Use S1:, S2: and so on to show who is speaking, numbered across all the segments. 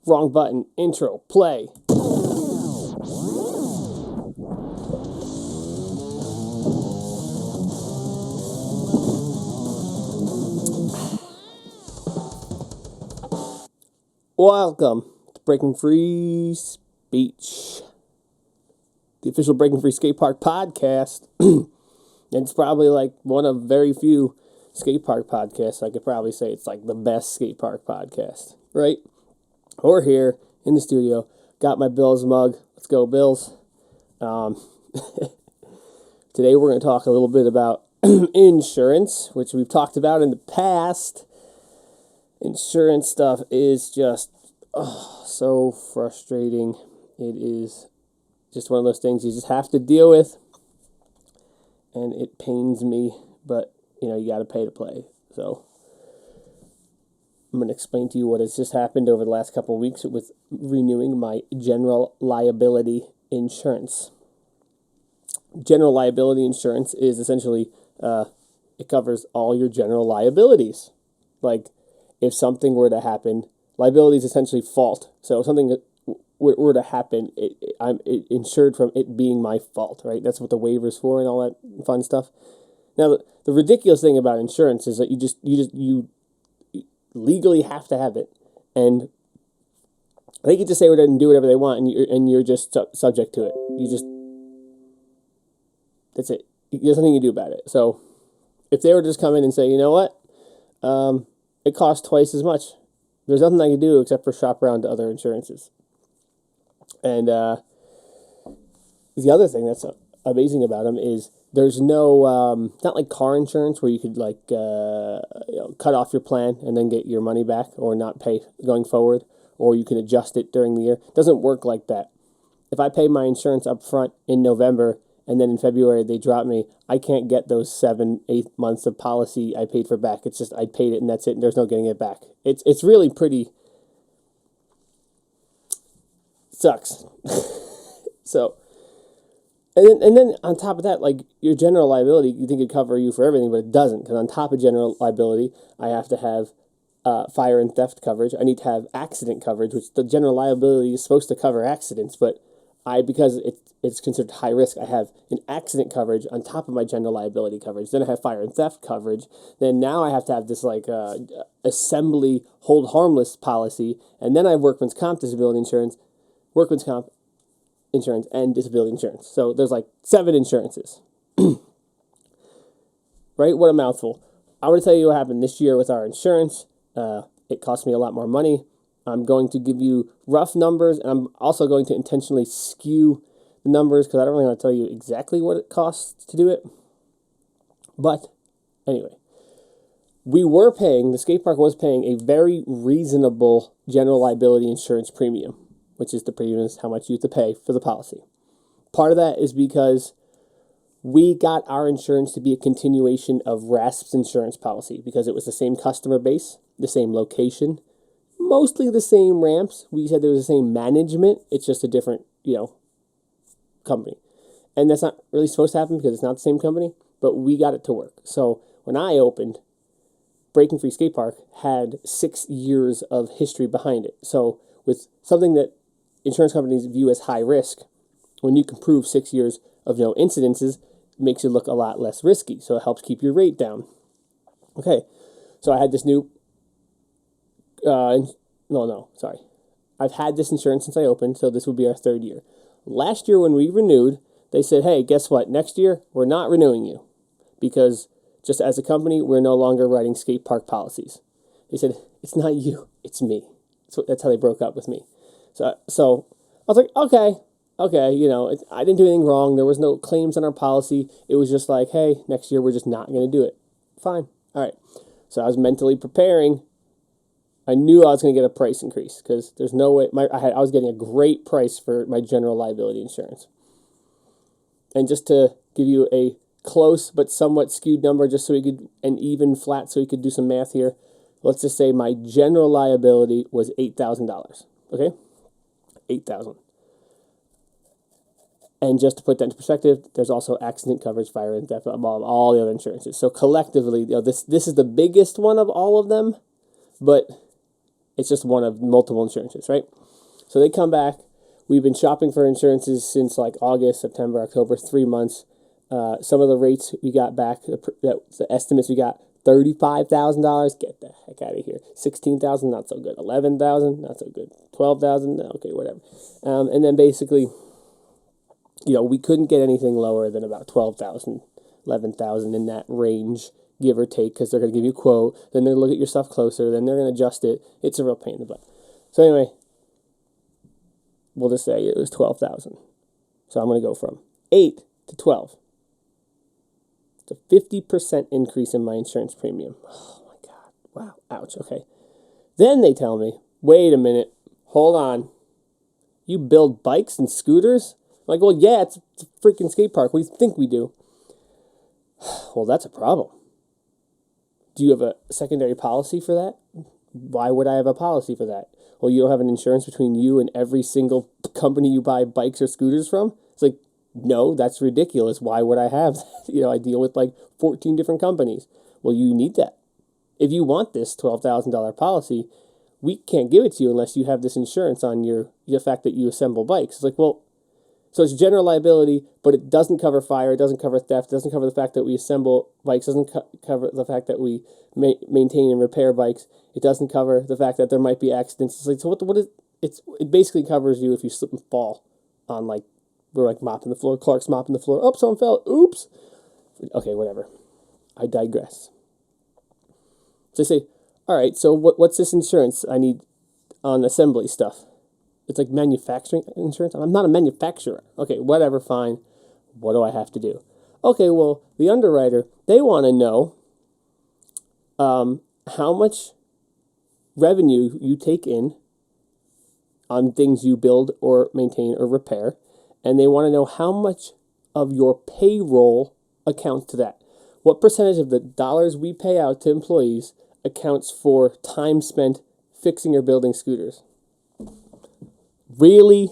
S1: Wrong button. Intro. Play. Welcome to Breaking Free Speech, the official Breaking Free Skate Park podcast. It's probably like one of very few skate park podcasts. I could probably say it's like the best skate park podcast, right? We're here in the studio. Got my Bills mug. Let's go, Bills. Today we're going to talk a little bit about insurance, which we've talked about in the past. Insurance stuff is just so frustrating. It is just one of those things you just have to deal with, and it pains me, but you got to pay to play. So I'm going to explain to you what has just happened over the last couple of weeks with renewing my general liability insurance. General liability insurance is essentially it covers all your general liabilities. Like, if something were to happen, liability is essentially fault. So if something were to happen, I'm insured from it being my fault, right? That's what the waiver's for and all that fun stuff. Now, the ridiculous thing about insurance is that you legally have to have it, and they can just say and do whatever they want, and you're just subject to it. That's it. There's nothing you can do about it. So if they were to just come in and say, you know what, it costs twice as much, there's nothing I can do except for shop around to other insurances. And the other thing that's amazing about them is there's no, not like car insurance where you could cut off your plan and then get your money back or not pay going forward, or you can adjust it during the year. It doesn't work like that. If I pay my insurance up front in November and then in February they drop me, I can't get those 7-8 months of policy I paid for back. It's just I paid it and that's it, and there's no getting it back. It's really pretty sucks. So and then on top of that, like, your general liability, you think it'd cover you for everything, but it doesn't, because on top of general liability, I have to have fire and theft coverage. I need to have accident coverage, which the general liability is supposed to cover accidents, but because it's considered high risk, I have an accident coverage on top of my general liability coverage. Then I have fire and theft coverage. Then now I have to have this assembly hold harmless policy, and then I have workman's comp insurance, and disability insurance. So there's like 7 insurances. Right? What a mouthful. I want to tell you what happened this year with our insurance. It cost me a lot more money. I'm going to give you rough numbers, and I'm also going to intentionally skew the numbers because I don't really want to tell you exactly what it costs to do it. But anyway, the skate park was paying a very reasonable general liability insurance premium, which is the premium is how much you have to pay for the policy. Part of that is because we got our insurance to be a continuation of RASP's insurance policy because it was the same customer base, the same location, mostly the same ramps. We said there was the same management. It's just a different, company. And that's not really supposed to happen because it's not the same company, but we got it to work. So when I opened, Breaking Free Skate Park had 6 years of history behind it. So with something that insurance companies view as high risk, when you can prove 6 years of no incidences, it makes it look a lot less risky. So it helps keep your rate down. Okay, so I had this new I've had this insurance since I opened, so this will be our 3rd year. Last year when we renewed, they said, hey, guess what? Next year, we're not renewing you because just as a company, we're no longer writing skate park policies. They said, it's not you, it's me. That's how they broke up with me. So I was like, okay, I didn't do anything wrong. There was no claims on our policy. It was just like, hey, next year we're just not going to do it. Fine. All right. So I was mentally preparing. I knew I was going to get a price increase because there's no way. I was getting a great price for my general liability insurance. And just to give you a close but somewhat skewed number, just so we could, and even flat, so we could do some math here. Let's just say my general liability was $8,000. Okay, $8,000. And just to put that into perspective, there's also accident coverage, fire and theft, all the other insurances. So collectively, this is the biggest one of all of them, but It's just one of multiple insurances, right? So they come back. We've been shopping for insurances since like August, September, October, 3 months. Some of the rates we got back, the estimates we got, $35,000. Get the heck out of here. 16,000, not so good. 11,000, not so good. 12,000, okay, whatever. And then basically, we couldn't get anything lower than about 12,000, 11,000 in that range, give or take, because they're going to give you a quote. Then they're going to look at your stuff closer. Then they're going to adjust it. It's a real pain in the butt. So anyway, we'll just say it was 12,000. So I'm going to go from 8 to 12. It's a 50% increase in my insurance premium. Oh my God. Wow. Ouch. Okay. Then they tell me, wait a minute. Hold on. You build bikes and scooters? I'm like, well, yeah, it's a freaking skate park. What do you think we do? Well, that's a problem. Do you have a secondary policy for that? Why would I have a policy for that? Well, you don't have an insurance between you and every single company you buy bikes or scooters from? It's like, no, that's ridiculous. Why would I have that? I deal with like 14 different companies. Well, you need that. If you want this $12,000 policy, we can't give it to you unless you have this insurance on the fact that you assemble bikes. It's like, well, so it's general liability, but it doesn't cover fire, it doesn't cover theft, it doesn't cover the fact that we assemble bikes, it doesn't cover the fact that we maintain and repair bikes, it doesn't cover the fact that there might be accidents. It's like, so what is it basically covers you if you slip and fall on we're mopping the floor, Clark's mopping the floor, oh, someone fell, oops. Okay, whatever. I digress. So they say, all right, so what's this insurance I need on assembly stuff? It's like manufacturing insurance. I'm not a manufacturer. Okay, whatever, fine. What do I have to do? Okay, well, the underwriter, they want to know how much revenue you take in on things you build or maintain or repair, and they want to know how much of your payroll accounts to that. What percentage of the dollars we pay out to employees accounts for time spent fixing or building scooters? Really?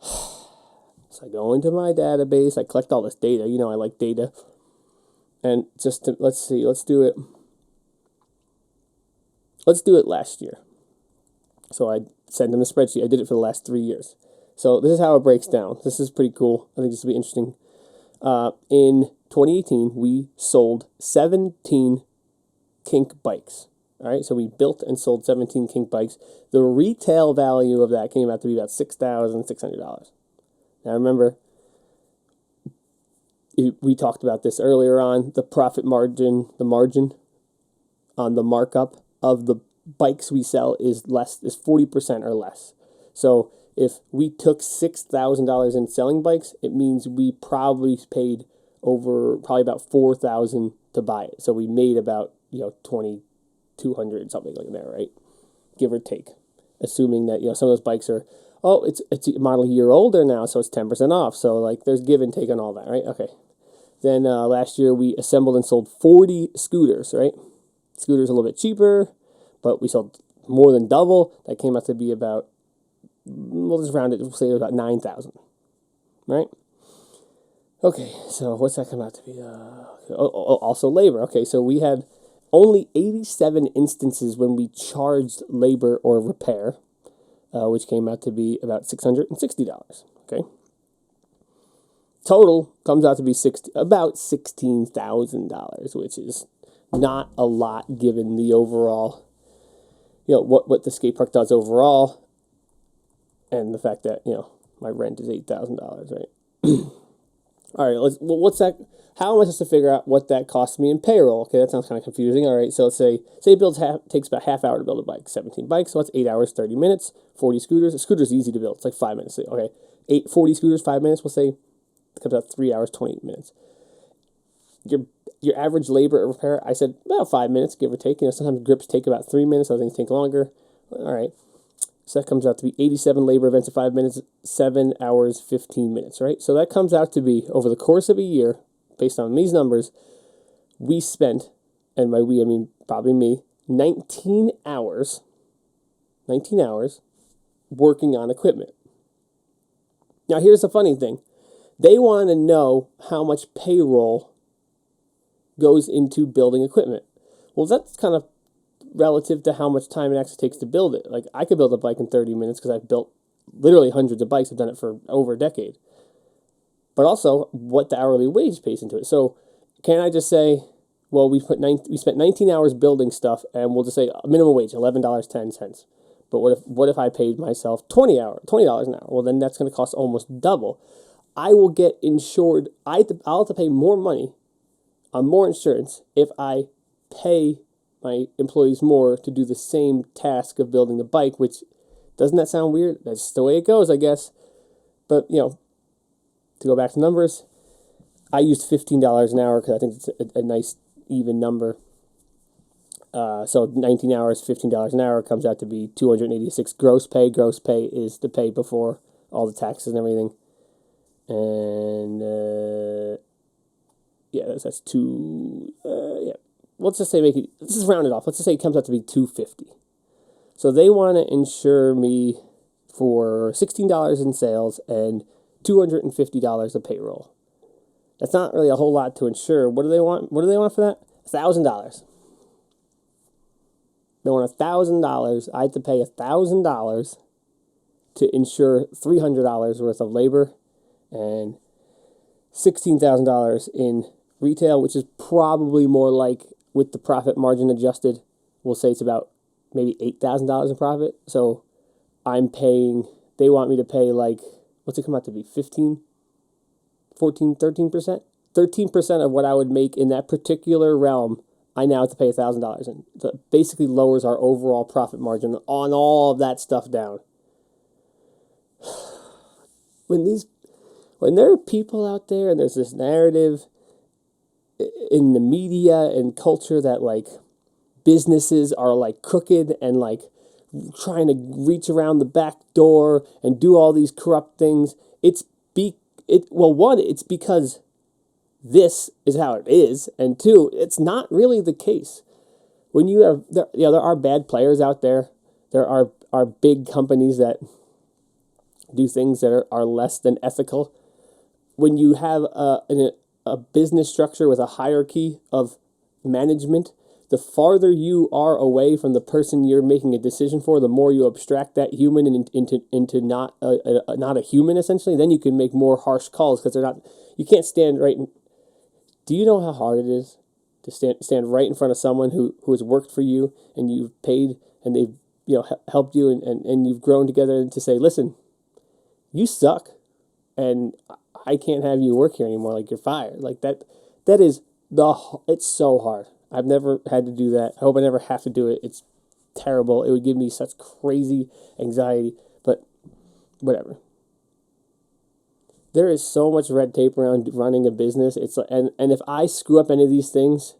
S1: So I go into my database, I collect all this data. I like data. And let's see, let's do it last year. So I sent them a spreadsheet. I did it for the last 3 years. So this is how it breaks down. This is pretty cool. I think this will be interesting. In 2018, we sold 17 kink bikes. All right, so we built and sold 17 kink bikes. The retail value of that came out to be about $6,600. Now remember, we talked about this earlier on, the profit margin, the margin on the markup of the bikes we sell is 40% or less. So if we took $6,000 in selling bikes, it means we probably paid probably about $4,000 to buy it. So we made about $2,200 something like that, right? Give or take, assuming that some of those bikes are it's a model year older now, so it's 10% off. So there's give and take on all that, right? Okay. Then last year we assembled and sold 40 scooters, right? Scooters a little bit cheaper, but we sold more than double. That came out to be about, we'll just round it, we'll say about 9,000, right? Okay, so what's that come out to be? Also labor. Okay, so we had only 87 instances when we charged labor or repair, which came out to be about $660. Okay. Total comes out to be about $16,000, which is not a lot given the overall, what the skate park does overall, and the fact that my rent is $8,000, right? All right, what's that? How am I supposed to figure out what that costs me in payroll? Okay, that sounds kind of confusing. All right, so let's say it takes about half hour to build a bike, 17 bikes, so that's 8 hours, 30 minutes, 40 scooters. A scooter's easy to build. It's like 5 minutes. Okay, 40 scooters, 5 minutes, we'll say it comes out 3 hours, 28 minutes. Your average labor or repair, I said about 5 minutes, give or take. Sometimes grips take about 3 minutes, other things take longer. All right. So that comes out to be 87 labor events in 5 minutes, 7 hours, 15 minutes, right? So that comes out to be, over the course of a year, based on these numbers, we spent, and by we I mean probably me, 19 hours working on equipment. Now here's the funny thing. They want to know how much payroll goes into building equipment. Well, that's kind of relative to how much time it actually takes to build it. Like, I could build a bike in 30 minutes because I've built literally hundreds of bikes. I've done it for over a decade. But also what the hourly wage pays into it. So can I just say, well, we spent 19 hours building stuff, and we'll just say minimum wage, $11.10. But what if I paid myself $20 an hour? Well, then that's going to cost almost double. I will get insured. I'll have to pay more money on more insurance if I pay my employees more to do the same task of building the bike, which, doesn't that sound weird? That's the way it goes, I guess. But, to go back to numbers, I used $15 an hour because I think it's a nice even number. So 19 hours, $15 an hour comes out to be $286 gross pay. Gross pay is the pay before all the taxes and everything. And that's two. Let's just say let's just round it off. Let's just say it comes out to be $250. So they want to insure me for $16 in sales and $250 of payroll. That's not really a whole lot to insure. What do they want? What do they want for that? $1,000. They want $1,000. I have to pay $1,000 to insure $300 worth of labor and $16,000 in retail, which is probably more like, with the profit margin adjusted, we'll say it's about maybe $8,000 in profit. So they want me to pay like, what's it come out to be? 13%? 13% of what I would make in that particular realm, I now have to pay $1,000. And so it basically lowers our overall profit margin on all of that stuff down. When there are people out there and there's this narrative in the media and culture that like businesses are like crooked and like trying to reach around the back door and do all these corrupt things, it's because this is how it is, and two, it's not really the case. When there are bad players out there. There are big companies that do things that are less than ethical. When you have a business structure with a hierarchy of management, the farther you are away from the person you're making a decision for, the more you abstract that human into not a human, essentially. Then you can make more harsh calls because you can't stand right. Do you know how hard it is to stand right in front of someone who has worked for you and you've paid and they've helped you and you've grown together, and to say, listen, you suck and I can't have you work here anymore, like you're fired. Like that is it's so hard. I've never had to do that. I hope I never have to do it. It's terrible. It would give me such crazy anxiety, but whatever. There is so much red tape around running a business. It's and if I screw up any of these things,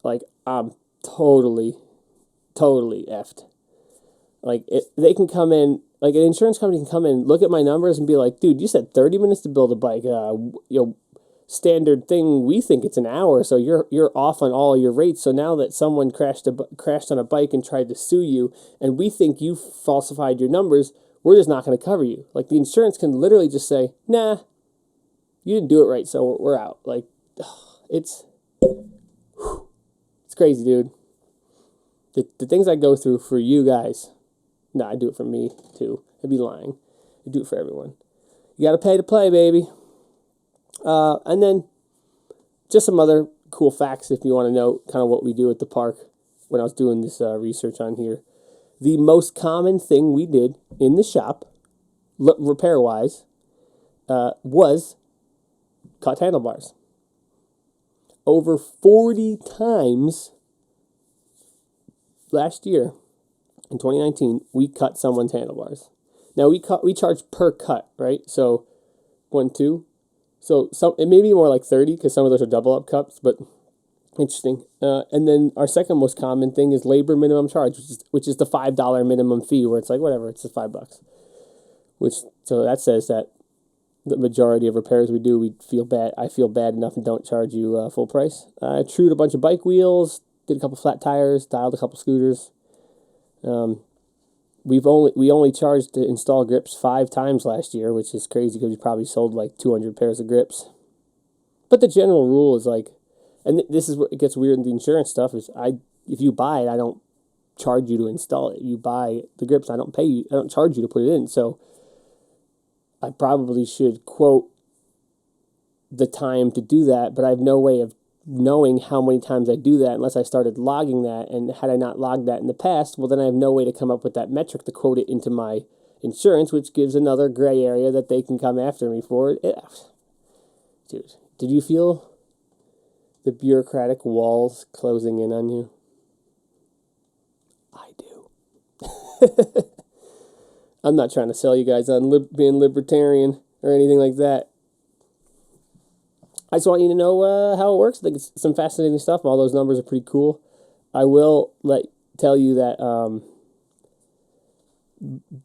S1: like, I'm totally effed. Like, they can come in, like an insurance company can come in, look at my numbers and be like, dude, you said 30 minutes to build a bike. Standard thing, we think it's an hour, so you're off on all your rates. So now that someone crashed on a bike and tried to sue you, and we think you falsified your numbers, we're just not going to cover you. Like, the insurance can literally just say, nah, you didn't do it right, so we're out. Like, it's crazy, dude. The things I go through for you guys, I do it for me too. I'd be lying. I do it for everyone. You got to pay to play, baby. And then just some other cool facts if you want to know kind of what we do at the park when I was doing this research on here. The most common thing we did in the shop, repair-wise, was cut handlebars. Over 40 times last year, in 2019, we cut someone's handlebars. Now, we charge per cut, right? So, 1, 2. So it may be more like 30 because some of those are double up cuts, but interesting. And then our second most common thing is labor minimum charge, which is the $5 minimum fee, where it's like, whatever, it's just $5. So that says that the majority of repairs we do, I feel bad enough and don't charge you full price. I trued a bunch of bike wheels, did a couple flat tires, dialed a couple scooters. We only charged to install grips 5 times last year, which is crazy because we probably sold like 200 pairs of grips. But the general rule is like, and this is where it gets weird in the insurance stuff, is if you buy it, I don't charge you to install it. You buy the grips. I don't pay you. I don't charge you to put it in. So I probably should quote the time to do that, but I have no way of knowing how many times I do that unless I started logging that. And had I not logged that in the past, well, then I have no way to come up with that metric to quote it into my insurance, which gives another gray area that they can come after me for. Dude, did you feel the bureaucratic walls closing in on you? I do. I'm not trying to sell you guys on being libertarian or anything like that. I just want you to know how it works. I think it's some fascinating stuff. All those numbers are pretty cool. I will tell you that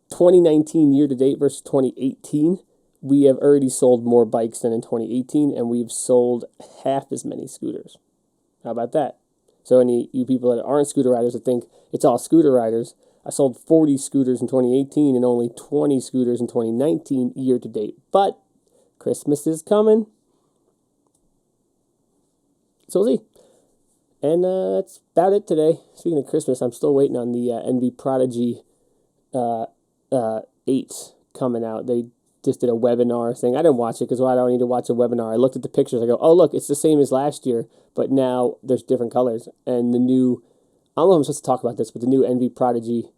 S1: 2019 year-to-date versus 2018, we have already sold more bikes than in 2018, and we've sold half as many scooters. How about that? So any you people that aren't scooter riders that think it's all scooter riders, I sold 40 scooters in 2018 and only 20 scooters in 2019 year-to-date. But Christmas is coming. So we'll see. And that's about it today. Speaking of Christmas, I'm still waiting on the NV Prodigy 8 coming out. They just did a webinar thing. I didn't watch it because I don't need to watch a webinar. I looked at the pictures. I go, oh, look, it's the same as last year, but now there's different colors. And the new, I don't know if I'm supposed to talk about this, but the new NV Prodigy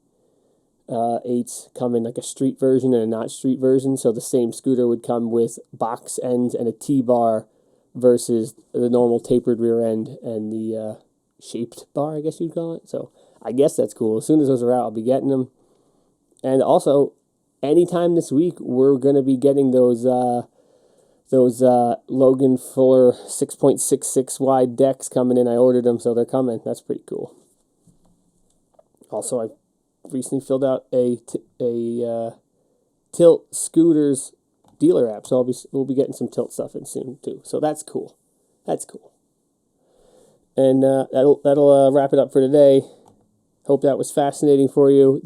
S1: 8s come in like a street version and a not street version. So the same scooter would come with box ends and a T-bar versus the normal tapered rear end and the shaped bar, I guess you'd call it. So I guess that's cool. As soon as those are out, I'll be getting them. And also, anytime this week, we're going to be getting those Logan Fuller 6.66 wide decks coming in. I ordered them, so they're coming. That's pretty cool. Also, I recently filled out a Tilt Scooters dealer app, so we'll be getting some Tilt stuff in soon too. So that's cool. That's cool. And that'll wrap it up for today. Hope that was fascinating for you.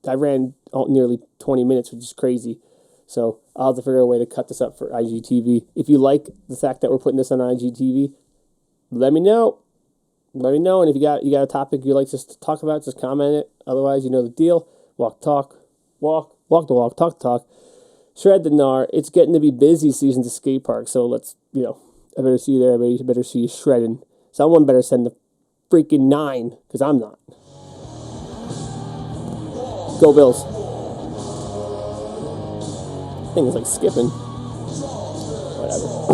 S1: I ran nearly 20 minutes, which is crazy. So I'll have to figure out a way to cut this up for IGTV. If you like the fact that we're putting this on IGTV, let me know. Let me know. And if you got a topic you'd like us to talk about, just comment it. Otherwise, you know the deal. Walk the walk, talk the talk. Shred the gnar. It's getting to be busy season to skate park, so let's, I better see you there. I better see you shredding. Someone better send the freaking 9, because I'm not. Go Bills. Thing is like skipping. Whatever.